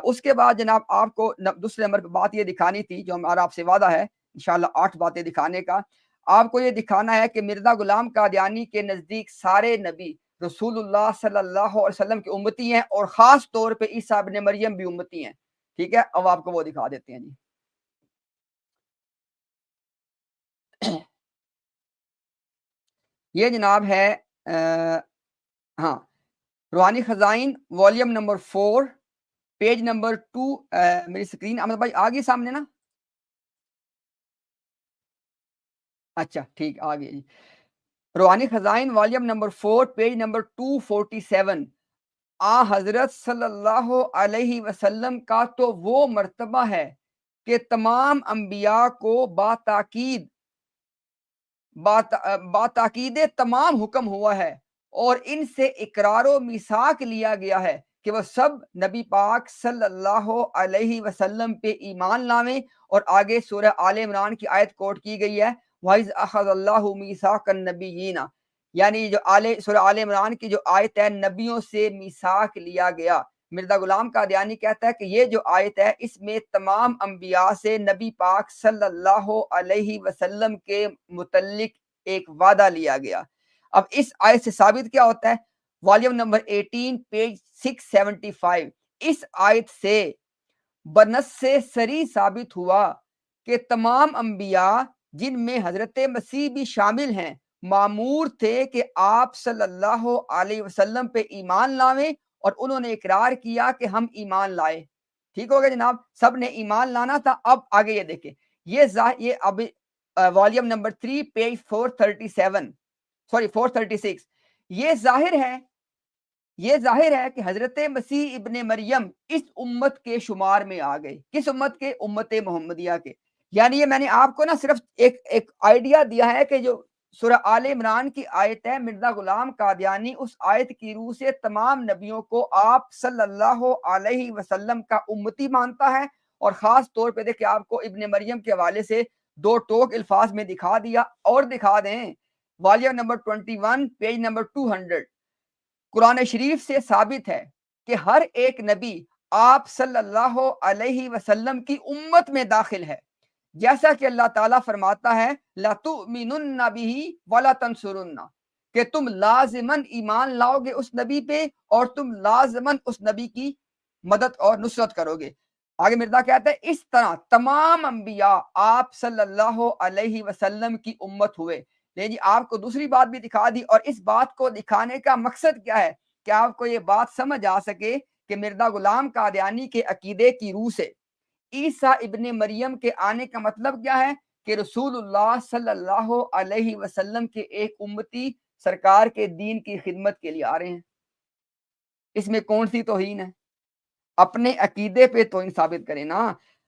اس کے بعد جناب آپ کو دوسرے نمبر پہ بات یہ دکھانی تھی جو ہمارا آپ سے وعدہ ہے انشاءاللہ 8 باتیں دکھانے کا. آپ کو یہ دکھانا ہے کہ مرزا غلام قادیانی کے نزدیک سارے نبی رسول اللہ صلی اللہ علیہ وسلم کی امتی ہیں اور خاص طور پہ عیسیٰ ابن مریم بھی امتی ہیں. ٹھیک ہے, اب آپ کو وہ دکھا دیتے ہیں جی. یہ جناب ہے ہاں روحانی خزائن والیوم نمبر 4 پیج نمبر 2. میری سکرین احمد بھائی آ گئی سامنے نا؟ اچھا ٹھیک آ گئی جی. روحانی خزائن والیوم نمبر 4 پیج نمبر 247. حضرت صلی اللہ علیہ وسلم کا تو وہ مرتبہ ہے کہ تمام انبیاء کو باتاکید تمام حکم ہوا ہے اور ان سے اقرار و میثاق لیا گیا ہے کہ وہ سب نبی پاک صلی اللہ علیہ وسلم پہ ایمان لائیں. اور آگے سورہ آل عمران کی آیت کوٹ کی گئی ہے وَإِذْ أَخَذَ اللَّهُ مِيثَاقَ النَّبِيِّينَ, یعنی جو سورہ آل عمران کی جو آیت ہے نبیوں سے میثاق لیا گیا. مرزا غلام قادیانی کہتا ہے کہ یہ جو آیت ہے اس میں تمام انبیاء سے نبی پاک صلی اللہ علیہ وسلم کے متعلق ایک وعدہ لیا گیا. اب اس آیت سے ثابت کیا ہوتا ہے؟ Volume number 18 page 675. اس آیت سے بنص سے صریح ثابت ہوا کہ تمام انبیاء جن میں حضرت مسیح بھی شامل ہیں مامور تھے کہ آپ صلی اللہ علیہ وسلم پہ ایمان لائیں, اور انہوں نے اقرار کیا کہ ہم ایمان لائے. ٹھیک ہو گیا جناب, سب نے ایمان لانا تھا. اب آگے یہ دیکھیں, یہ اب والیوم نمبر 3 پیج 436. یہ ظاہر ہے کہ حضرت مسیح ابن مریم اس امت کے شمار میں آ گئے. کس امت کے؟ امت محمدیہ کے. یعنی یہ میں نے آپ کو نا صرف ایک آئیڈیا دیا ہے کہ جو سورہ آل عمران کی آیت ہے, مرزا غلام قادیانی اس آیت کی روح سے تمام نبیوں کو آپ صلی اللہ علیہ وسلم کا امتی مانتا ہے. اور خاص طور پہ دیکھیں آپ کو ابن مریم کے حوالے سے 2 ٹوک الفاظ میں دکھا دیا, اور دکھا دیں والیوم نمبر 21 پیج نمبر 200. قرآن شریف سے ثابت ہے کہ ہر ایک نبی آپ صلی اللہ علیہ وسلم کی امت میں داخل ہے, جیسا کہ اللہ تعالیٰ فرماتا ہے لَتُؤْمِنُنَّ بِهِ وَلَا تَنْصُرُنَّ, کہ تم لازماً ایمان لاؤ گے اس نبی پہ اور تم لازماً اس نبی کی مدد اور نصرت کرو گے. آگے مرزا کہتا ہے اس طرح تمام انبیاء آپ صلی اللہ علیہ وسلم کی امت ہوئے. لیکن جی آپ کو دوسری بات بھی دکھا دی, اور اس بات کو دکھانے کا مقصد کیا ہے کہ آپ کو یہ بات سمجھ آ سکے کہ مرزا غلام قادیانی کے عقیدے کی روح سے عیسیٰ ابن مریم کے آنے کا مطلب کیا ہے کہ رسول اللہ صلی اللہ علیہ وسلم کے ایک امتی سرکار کے دین کی خدمت کے لیے آ رہے ہیں. اس میں کون سی توہین ہے؟ اپنے عقیدے پہ توہین ثابت کریں نا.